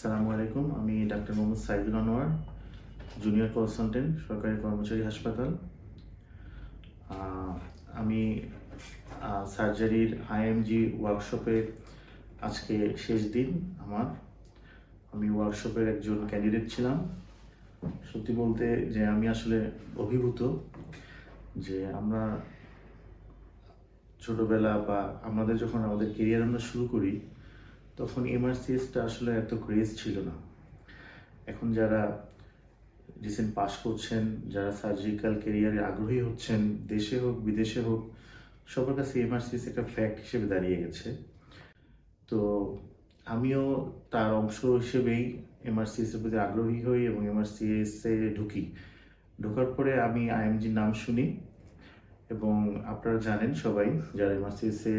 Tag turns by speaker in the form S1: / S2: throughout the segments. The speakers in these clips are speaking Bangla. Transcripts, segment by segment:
S1: আসসালামু আলাইকুম। আমি doctor Mohammad Saidul Anwar, junior consultant, সরকারি কর্মচারী হাসপাতাল। আমি সার্জারির আইএমজি ওয়ার্কশপে আজকে শেষ দিন আমার। আমি ওয়ার্কশপের একজন ক্যান্ডিডেট ছিলাম। সত্যি বলতে যে আমি আসলে অভিভূত যে আমরা ছোটবেলা বা যখন আমাদের কেরিয়ার আমরা শুরু করি তখন এমআরসিএসটা আসলে এত ক্রেজ ছিল না। এখন যারা রিসেন্ট পাস করছেন, যারা সার্জিক্যাল ক্যারিয়ারে আগ্রহী হচ্ছেন, দেশে হোক বিদেশে হোক, সবার কাছে এমআরসিএস একটা ফ্যাক্ট হিসেবে দাঁড়িয়ে গেছে। তো আমিও তার অংশ হিসেবেই এমআরসিএস এর প্রতি আগ্রহী হই এবং এমআরসিএস এ ঢুকি। ঢোকার পরে আমি আইএমজির নাম শুনি এবং আপনারা জানেন সবাই যারা এমআরসিএস এ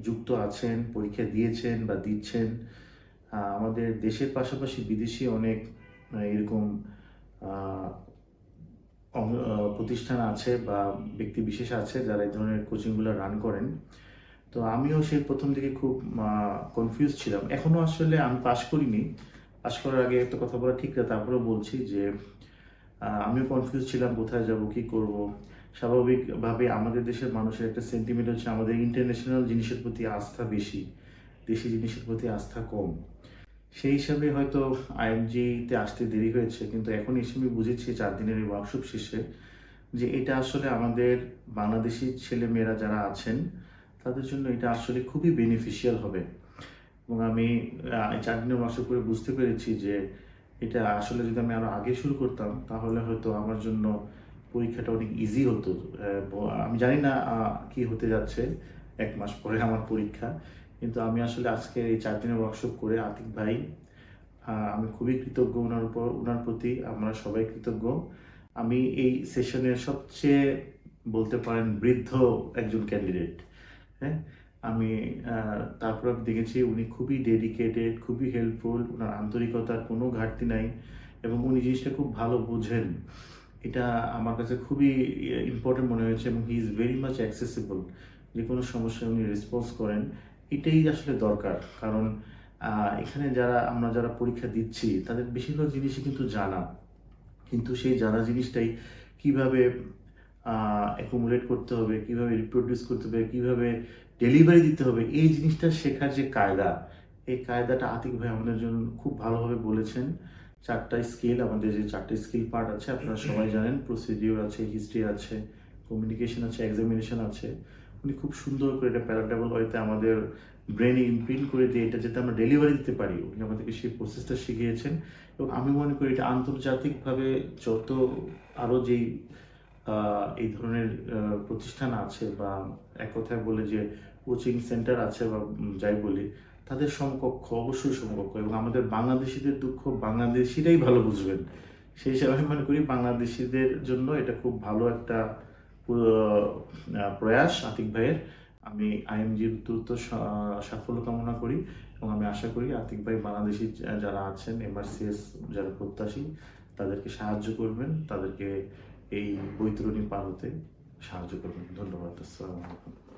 S1: যুক্ত আছেন, পরীক্ষা দিয়েছেন বা দিচ্ছেন, আমাদের দেশের পাশাপাশি বিদেশি অনেক এরকম প্রতিষ্ঠান আছে বা ব্যক্তি বিশেষ আছে যারা এই ধরনের কোচিংগুলো রান করেন। তো আমিও সেই প্রথম দিকে খুব কনফিউজ ছিলাম। এখনও আসলে আমি পাশ করিনি, পাশ করার আগে একটা কথা বলা ঠিক না, তারপরেও বলছি যে আমিও কনফিউজ ছিলাম কোথায় যাব, কি করব। স্বাভাবিকভাবে আমাদের দেশের মানুষের একটা সেন্টিমেন্ট হচ্ছে আমাদের ইন্টারন্যাশনাল জিনিসের প্রতি আস্থা বেশি, দেশি জিনিসের প্রতি আস্থা কম। সেই হিসাবে হয়তো আইএমজিতে আসতে দেরি হয়েছে, কিন্তু এখন এসে আমি বুঝেছি 4 দিনের এই ওয়ার্কশপ শেষে যে এটা আসলে আমাদের বাংলাদেশি ছেলেমেয়েরা যারা আছেন তাদের জন্য এটা আসলে খুবই বেনিফিশিয়াল হবে। এবং আমি এই 4 দিনের ওয়ার্কশপ করে বুঝতে পেরেছি যে এটা আসলে যদি আমি আরও আগে শুরু করতাম তাহলে হয়তো আমার জন্য পরীক্ষাটা অনেক ইজি হতো। আমি জানি না কি হতে যাচ্ছে, 1 মাস পরে আমার পরীক্ষা, কিন্তু আমি আসলে আজকে এই 4 দিনের ওয়ার্কশপ করে আতিক ভাই, আমি খুবই কৃতজ্ঞ ওনার প্রতি। আমরা সবাই কৃতজ্ঞ। আমি এই সেশনের সবচেয়ে বলতে পারেন বৃদ্ধ একজন ক্যান্ডিডেট। হ্যাঁ, আমি তারপর আমি দেখেছি উনি খুবই ডেডিকেটেড, খুবই হেল্পফুল, ওনার আন্তরিকতার কোনো ঘাটতি নাই এবং উনি জিনিসটা খুব ভালো বোঝেন। এটা আমার কাছে খুবই ইম্পর্টেন্ট মনে হয়েছে এবং he is very much accessible. যে কোনো সমস্যায় উনি রেসপন্স করেন, এটাই আসলে দরকার। কারণ এখানে আমরা যারা পরীক্ষা দিচ্ছি তাদের বেশিরভাগ জিনিসই কিন্তু জানা, কিন্তু সেই জানা জিনিসটাই কিভাবে অ্যাকুমুলেট করতে হবে, কিভাবে রিপ্রোডিউস করতে হবে, কিভাবে ডেলিভারি দিতে হবে, এই জিনিসটা শেখার যে কায়দা, এই কায়দাটা আতিক ভাই আমাদের জন্য খুব ভালোভাবে বলেছেন। 4টা স্কিল, আমাদের যে 4টা স্কিল পার্ট আছে আপনারা সবাই জানেন, প্রসিডিওর আছে, হিস্ট্রি আছে, কমিউনিকেশন আছে, এক্সামিনেশন আছে। উনি খুব সুন্দর করে এটা প্যারাডাবল ওয়েতে আমাদের ব্রেনে ইমপ্রিন্ট করে দিয়ে এটা যাতে আমরা ডেলিভারি দিতে পারি, উনি আমাদেরকে সেই প্রসেসটা শিখিয়েছেন। এবং আমি মনে করি এটা আন্তর্জাতিকভাবে যত আরও যেই এই ধরনের প্রতিষ্ঠান আছে বা এক কথায় বলে যে কোচিং সেন্টার আছে বা যাই বলি, তাদের সমকক্ষ, অবশ্যই সমকক্ষ। এবং আমাদের বাংলাদেশিদের দুঃখ বাংলাদেশিরাই ভালো বুঝবেন। সেই হিসাবে আমি মনে করি বাংলাদেশিদের জন্য এটা খুব ভালো একটা প্রয়াস আতিক ভাইয়ের। আমি আইএমজির দ্রুত সাফল্য কামনা করি এবং আমি আশা করি আতিক ভাই বাংলাদেশি যারা আছেন, এমআরসিএস যারা প্রত্যাশী, তাদেরকে সাহায্য করবেন, তাদেরকে এই বৈতরণী পার হতে সাহায্য করবেন। ধন্যবাদ। আসসালামু আলাইকুম।